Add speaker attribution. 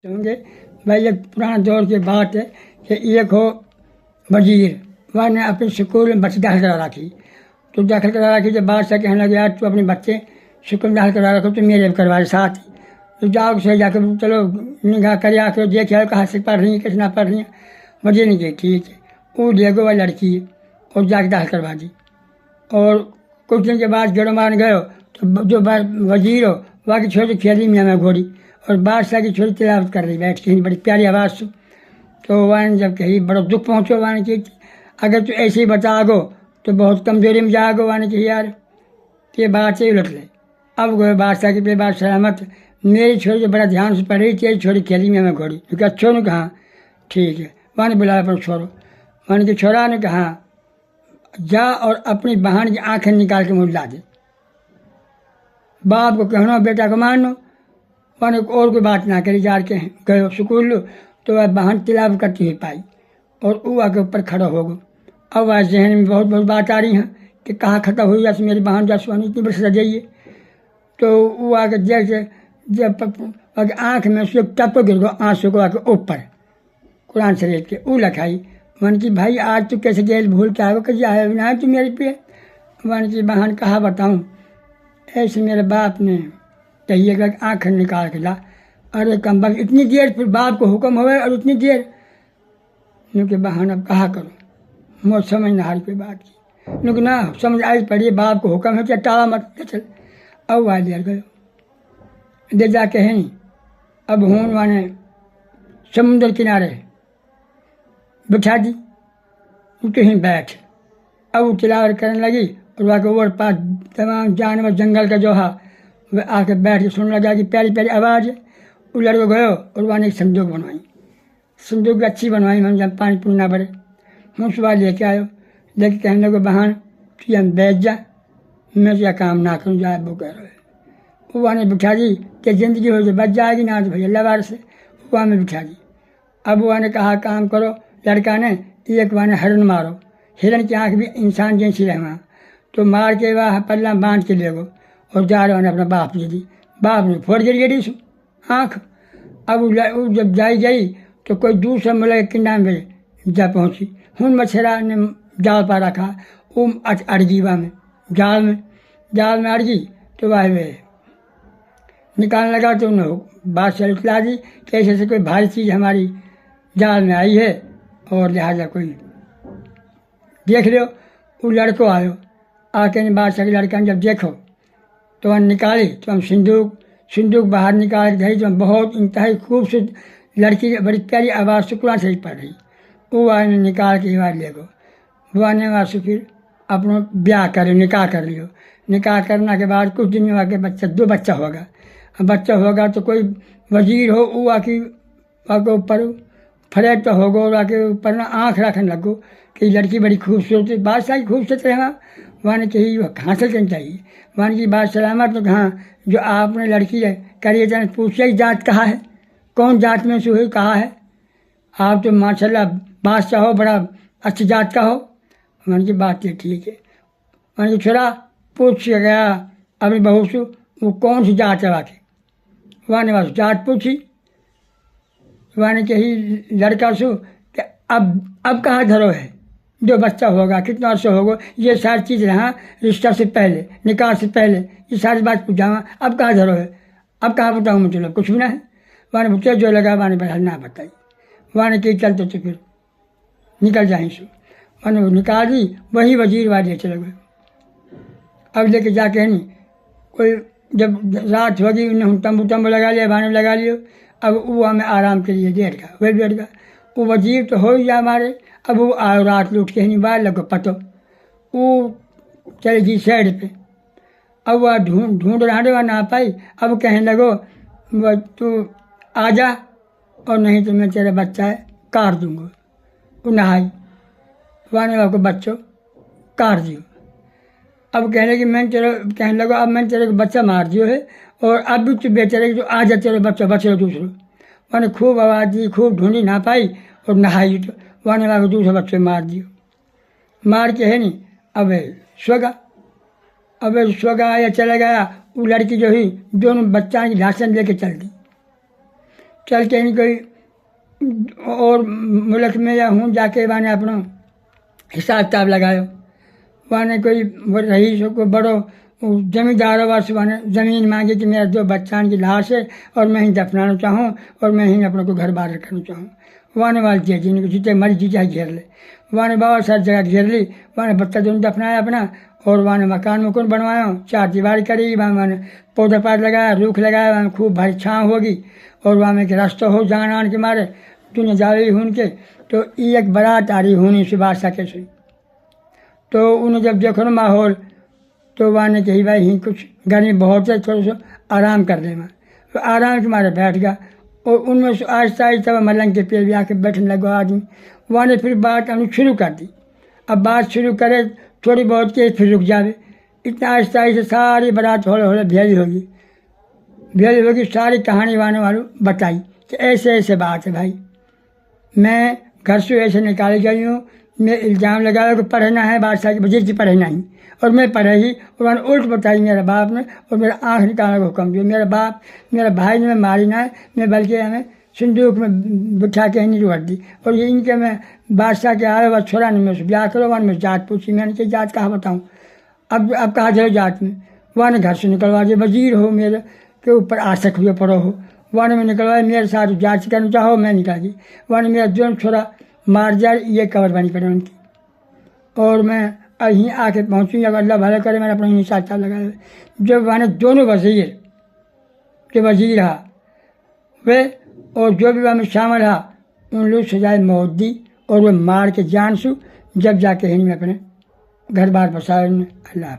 Speaker 1: होंगे भाई। एक पुराना दौर की बात है कि एक हो वजीर, वह ने अपने स्कूल में बच्चे दाखिल करा रखी। तो दाखिल करा रखी जब बादशाह कहने लगे यार तू अपने बच्चे स्कूल में दाखिल करा रखो तो मेरे भी करवा साथ ही। तो जाओ से जाकर चलो निगाह कर आकर देख आओ कहाँ से पढ़ रही है कितना पढ़ रही है। वजीर ने कही ठीक है, वो देखो वह लड़की है और जाके दाखिल करवा दी। और कुछ दिन के बाद गेड़ो मारने गए तो जो वजीर हो वहाँ की छोटी खेली मियाँ में घोड़ी और बादशाह की छोटी तिलावत कर रही बैठ के बड़ी प्यारी आवाज़ से। तो वहाँ ने जब कही बड़ा दुख पहुँचो, वहाँ ने कि अगर तू ऐसे ही बताओ तो बहुत कमजोरी में जाओगे। वहाँ ने कही यार ये बात से उलट ले। अब गए बादशाह की पे बात सलामत, मेरी छोरी जो बड़ा ध्यान से पढ़ रही तेरी छोरी खेली में घोड़ी क्योंकि अच्छों ने कहा ठीक है। वहाँ ने बुलाया पर छोड़ो, वहाँ ने छोरा ने कहा जा और अपनी बहन की आंखें निकाल के मुझे ला दे। बाप को कहना बेटा को मानो। वहाँ और कोई बात ना करी, जा के गए स्कूल तो वह बहन तिलावत करती हुई पाई और वो आके ऊपर खड़ा हो गया। अब वह जहन में बहुत बहुत बात आ रही हैं कि कहाँ खड़ा हुई जैसे मेरी बहन जैसे इतनी बड़ी सजाइए। तो वो आके जैसे जब आँख में उसके टप गिर गो आंसू को आके ऊपर कुरान शरीफ के वो लखाई। मन की भाई आज तू कैसे गेल भूल के आए कि आए ना तू मेरे पे। मन की बहन कहा बताऊँ, ऐसे मेरे बाप ने कहिएगा आँख निकाल के ला। अरे कम वक्त इतनी देर फिर बाप को हुक्म हुए और इतनी देर क्योंकि बहन अब कहा करो मुझ समझ ना हारी कोई बात की क्योंकि ना समझ आई पड़ी बाप को हुक्म है क्या टाला मत चल। अब वह देर गयो दे जाके है नहीं। अब हूँ माने समुद्र किनारे बिठा दी, कहीं बैठ। अब वो तिलावत करने लगी और वहाँ के और पास तमाम जानवर जंगल का जो है वह आके बैठ के सुनने लगा कि प्यारी प्यारी आवाज़ है। वो लड़को गयो और वहाँ ने एक संदूक बनवाई, संदूक अच्छी बनवाई। हम जब पानी पुनी ना भरे हम सुबह लेके आयो, लेके कहने लगे बहन तू हम बैठ जा, मैं क्या काम ना करूँ जाए वो कह रहे। वो वहाँ ने बिठा दी कि ज़िंदगी हो जो बच जाएगी ना तो भैया लवार से वहाँ में बिठा दी। अब वहाँ ने कहा काम करो। लड़का ने एक वहाँ ने हिरन मारो, हिरन की आँख भी इंसान जैसी रहे तो मार के वह पल्ला बांध के ले गो और जा रहे ने अपना बाप दे दी। बाप ने फोड़ गिरी सु आँख। अब वो जब जाई गई तो कोई दूसरा मुल्क के किनारे में जा पहुँची। हूँ मछेरा ने जाल पा रखा वो अड़गीवा में जाल में अड़ गई। तो वह निकालने लगा तो उन्होंने बात से उतला दी कि ऐसे कोई भारी चीज़ हमारी जाल में आई है और लिहाजा कोई देख लो। वो लड़को आयो आके बादशाह के लड़का ने जब देखो तो वह निकाली तो हम सिंदूक बाहर निकाल के तो बहुत इंतहाई खूबसूरत लड़की बड़ी प्यारी आवाज़ से कुरान शरीफ पढ़ रही। वो आने निकाल के बाहर ले गो। वो आने बाद से फिर अपना ब्याह कर निकाह कर लियो। निकाह करने के बाद कुछ दिन में आके दो बच्चा होगा। बच्चा होगा तो कोई वजीर हो वो आके ऊपर फ्लैट तो होगा और आके ऊपर ना आँख रखने लगो कि लड़की बड़ी खूबसूरत है। बादशाह की खूबसूरत रहेगा वहाँ ने कही हासिल करनी चाहिए। वहाँ की बात सलामत तो कहाँ जो आपने लड़की है करिए जाने पूछिए जात कहाँ है, कौन जात में से हुई कहाँ है। आप तो माशाल्लाह बादशाह हो बड़ा अच्छी जात का हो। वहाँ की बात ये ठीक है। वहाँ की छोरा पूछ गया अपनी बहू से वो कौन सी जात है वाकई। वहाँ ने बस जात पूछी। वहाँ ने कही लड़का सु कि अब कहाँ धरो है, जो बच्चा होगा कितना अर्सा होगा ये सारी चीज़ रहा रिश्ता से पहले निकाह से पहले ये सारी बात पूछाऊँगा। अब कहाँ धरो है, अब कहाँ बताऊँ मैं चलो कुछ भी ना है। वहाँ ने पूछा जो लगा वहाँ ने बता ना बताई। वहाँ ने कही चलते तो फिर निकल जाए सो। वहाँ ने निकाल दी वही वजीर वाले चले गए। अब लेके जाके नहीं कोई जब रात होगी उन्हें तंबू लगा लिया भाने लगा लियो। अब वो हमें आराम के लिए डेढ़ का वही बैठ गया। वो वजीर तो हो ही जा हमारे। अब वो आयो रात लूट के नहीं बाहर लगो पतो वो चले गई साइड पे। अब वह ढूंढ रहा वह ना पाई। अब कहने लगो वह तू आ जा और नहीं तो मैं तेरा बच्चा है काट दूंगा। वो नहाई वाने वाले को बच्चों काट दियो। अब कहने कि मैं तेरे कहने लगा अब मैंने तेरे को बच्चा मार दियो है और अब भी तू बेचारे तो आ जा तेरे बच्चा बचे दूसरो। मैंने खूब आवाज़ दी खूब ढूंढी ना पाई और नहाई तो वाने वाले दूसरे बच्चे मार दियो। मार के है नहीं अब सोगा। अब सोगा आया चला गया। वो लड़की जो ही दोनों बच्चा की लाशन लेके चल दी। चल के कोई और मुल्क में या हूँ जाके वाने अपनो हिसाब किताब लगायो। वाने कोई रईस हो, कोई बड़ो जमींदार हो, बस वाने ज़मीन मांगी कि मेरा 2 बच्चान की लाश है और मैं ही दफनाना चाहूँ और मैं ही अपने को घर बार रखना चाहूँ। वाने वाले दे जिनको जीते मरी जी चाहे घेर ले। वाने बहुत सारी जगह घेर ली। वाने बच्चा दोनों दफनाया अपना और वाने मकान मुकुन बनवाया, 4 दीवार करी, वहाँ पौधा पात लगाया, रूख लगाया, वहाँ खूब भारी छाँव होगी और वहाँ में रास्ता हो जान आन के मारे दुनिया जावे हूँ के। तो एक बारात आ रही हूँ से बादशाह के से। तो उन्हें जब देखो ना माहौल, तो वहाँ ने कही भाई ही कुछ गर्मी बहुत है, थोड़ा सा आराम कर ले। मैं तो आराम के मारे बैठ गया और उनमें से आहिस्ता आहिस्ता मलंग के पेड़ भी आके बैठने लगा आदमी। वहाँ ने फिर बात शुरू कर दी। अब बात शुरू करे थोड़ी बहुत के फिर रुक जावे। इतना आहिस्ता आहिस्ता सारी बारात हौले हौले भेजी होगी। सारी कहानी वाने वालों बताई कि ऐसे ऐसे बात है भाई, मैं घर से ऐसे निकाली गई हूँ, मैं इल्ज़ाम लगाया कि पढ़ना है बादशाह की वज़ीर की पढ़ना ही, और मैं पढ़े ही। और मैंने उल्ट बताई मेरे बाप ने और मेरा आँख निकालने का हुक्म दिया। मेरा भाई ने मैं मारी ना है, मैं बल्कि हमें संदूक में बिठा के नहीं जोड़ दी। और ये इनके मैं बादशाह के आए हुआ छोरा ने मुझसे ब्याह करो। वहाँ मैं जात पूछी, मैंने कही जात कहाँ बताऊँ, अब कहाँ चलो जात में। वहाँ ने घर से निकलवा दिया, वज़ीर हो मेरे के ऊपर आशक हुए पड़ो हो। वहाँ ने मैं निकलवाया, मेरे साथ जांच करना चाहो, मैं निकाल दी। वहाँ ने मेरा दोनों छोरा मार जाए, ये कबर बनी पड़े उनकी। और मैं यहीं आके पहुँची, अगर अल्लाह भला करे मैंने अपना हिसाब किताब लगाया। जब वहाँ ने दोनों वज़ीर के वज़ीर रहा वे और जो भी वहाँ में शामिल रहा, उन लोग सजाए मौत दी और वो मार के जान सू। जब जाके हिंद में अपने घर बार बसाए। अल्लाह।